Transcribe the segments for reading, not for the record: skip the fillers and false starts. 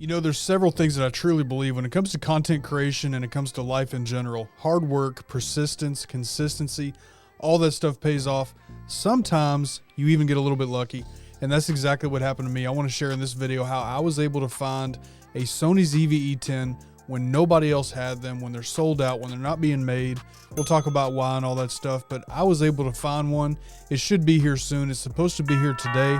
You know, there's several things that I truly believe when it comes to content creation and it comes to life in general. Hard work, persistence, consistency, all that stuff pays off. Sometimes you even get a little bit lucky, and that's exactly what happened to me. I want to share in this video how I was able to find a Sony ZV-E10 when nobody else had them, when they're sold out, when they're not being made. We'll talk about why and all that stuff, but I was able to find one. It should be here soon. It's supposed to be here today.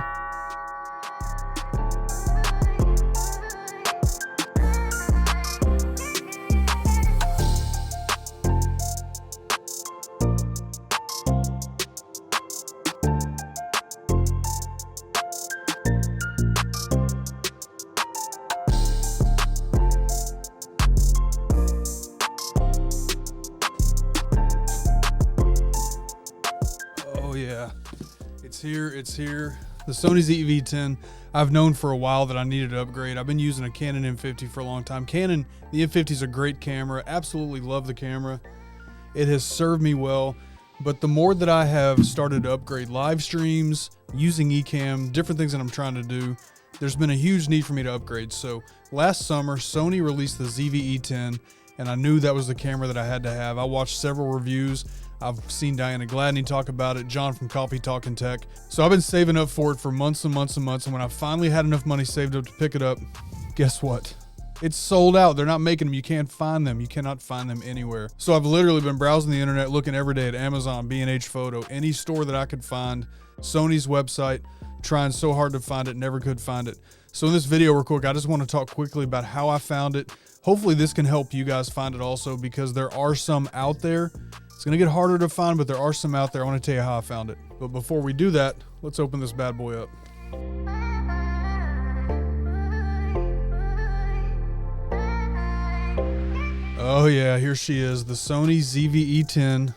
Oh yeah, it's here. The Sony ZV-E10, I've known for a while that I needed to upgrade. I've been using a Canon M50 for a long time. The M50 is a great camera. Absolutely love the camera. It has served me well, but the more that I have started to upgrade live streams, using eCam, different things that I'm trying to do, there's been a huge need for me to upgrade. So last summer, Sony released the ZV-E10, and I knew that was the camera that I had to have. I watched several reviews. I've seen Diana Gladney talk about it, John from Coffee Talkin' Tech. So I've been saving up for it for months and months and months. And when I finally had enough money saved up to pick it up, guess what? It's sold out. They're not making them. You can't find them. You cannot find them anywhere. So I've literally been browsing the internet, looking every day at Amazon, B&H Photo, any store that I could find, Sony's website, trying so hard to find it, never could find it. So in this video real quick, I just want to talk quickly about how I found it. Hopefully this can help you guys find it also, because there are some out there. It's gonna get harder to find, but there are some out there. I want to tell you how I found it. But before we do that, let's open this bad boy up. Oh yeah, here she is, the Sony ZV-E10.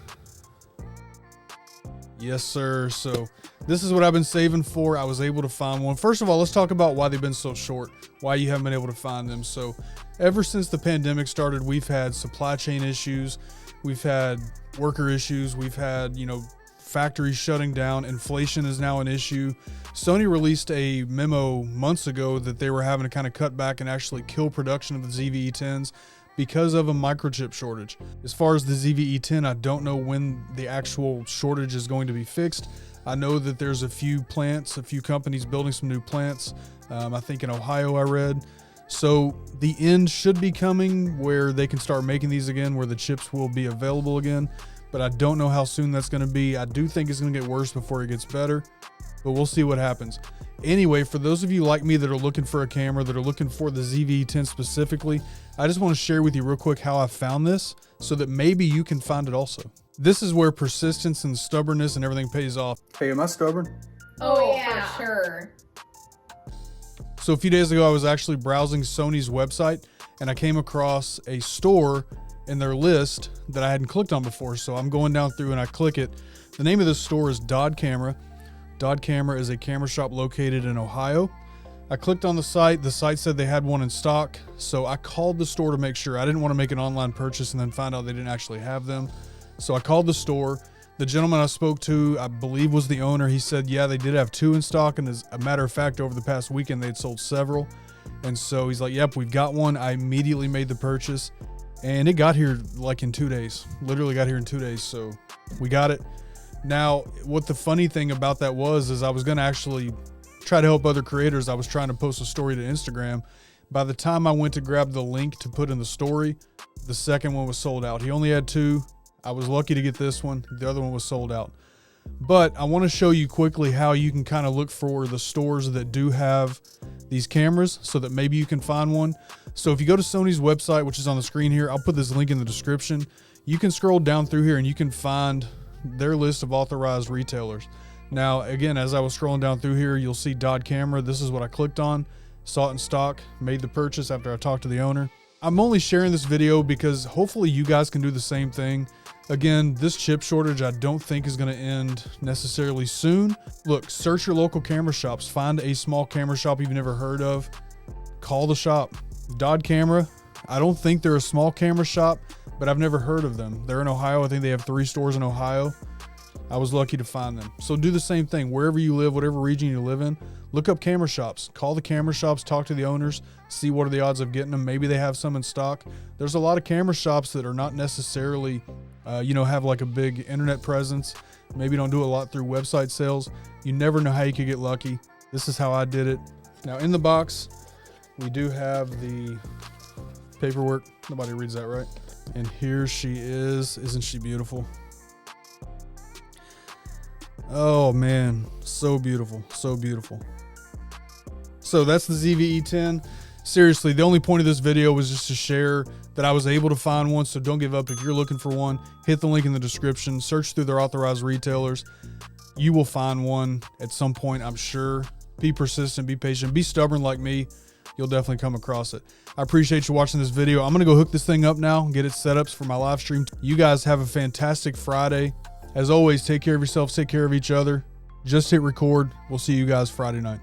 Yes, sir. So this is what I've been saving for. I was able to find one. First of all, let's talk about why they've been so short, why you haven't been able to find them. So ever since the pandemic started, we've had supply chain issues. We've had worker issues. We've had, factories shutting down. Inflation is now an issue. Sony released a memo months ago that they were having to kind of cut back and actually kill production of the ZV-E10s because of a microchip shortage. As far as the ZV-E10, I don't know when the actual shortage is going to be fixed. I know that there's a few companies building some new plants. I think in Ohio I read. So the end should be coming where they can start making these again, where the chips will be available again, but I don't know how soon that's going to be. I do think it's going to get worse before it gets better, but we'll see what happens. Anyway, for those of you like me that are looking for a camera, that are looking for the ZV-E10 specifically, I just want to share with you real quick how I found this so that maybe you can find it also. This is where persistence and stubbornness and everything pays off. Hey, am I stubborn? Oh yeah, for sure. So a few days ago, I was actually browsing Sony's website and I came across a store in their list that I hadn't clicked on before. So I'm going down through and I click it. The name of this store is Dodd Camera. Dodd Camera is a camera shop located in Ohio. I clicked on the site. The site said they had one in stock. So I called the store to make sure. I didn't want to make an online purchase and then find out they didn't actually have them. So I called the store. The gentleman I spoke to, I believe was the owner. He said, yeah, they did have two in stock. And as a matter of fact, over the past weekend, they'd sold several. And so he's like, yep, we've got one. I immediately made the purchase and it got here like in 2 days, literally got here in 2 days. So we got it. Now, what the funny thing about that is I was going to actually try to help other creators. I was trying to post a story to Instagram. By the time I went to grab the link to put in the story, the second one was sold out. He only had two. I was lucky to get this one. The other one was sold out. But I want to show you quickly how you can kind of look for the stores that do have these cameras so that maybe you can find one. So if you go to Sony's website, which is on the screen here, I'll put this link in the description. You can scroll down through here and you can find their list of authorized retailers. Now, again, as I was scrolling down through here, you'll see Dodd Camera. This is what I clicked on, saw it in stock, made the purchase after I talked to the owner. I'm only sharing this video because hopefully you guys can do the same thing. Again, this chip shortage I don't think is going to end necessarily soon. Look, search your local camera shops. Find a small camera shop you've never heard of. Call the shop. Dodd Camera. I don't think they're a small camera shop, but I've never heard of them. They're in Ohio. I think they have 3 stores in Ohio. I was lucky to find them. So do the same thing wherever you live, whatever region you live in. look up camera shops, call the camera shops, talk to the owners, see what are the odds of getting them. Maybe they have some in stock. There's a lot of camera shops that are not necessarily, have like a big internet presence. Maybe don't do a lot through website sales. You never know how you could get lucky. This is how I did it. Now in the box, we do have the paperwork. Nobody reads that, right? And here she is. Isn't she beautiful? Oh man, so beautiful, so beautiful. So that's the ZV-E10. Seriously, the only point of this video was just to share that I was able to find one, so don't give up. If you're looking for one, hit the link in the description, search through their authorized retailers. You will find one at some point, I'm sure. Be persistent, be patient, be stubborn like me. You'll definitely come across it. I appreciate you watching this video. I'm gonna go hook this thing up now and get it set up for my live stream. You guys have a fantastic Friday. As always, take care of yourselves, take care of each other. Just hit record. We'll see you guys Friday night.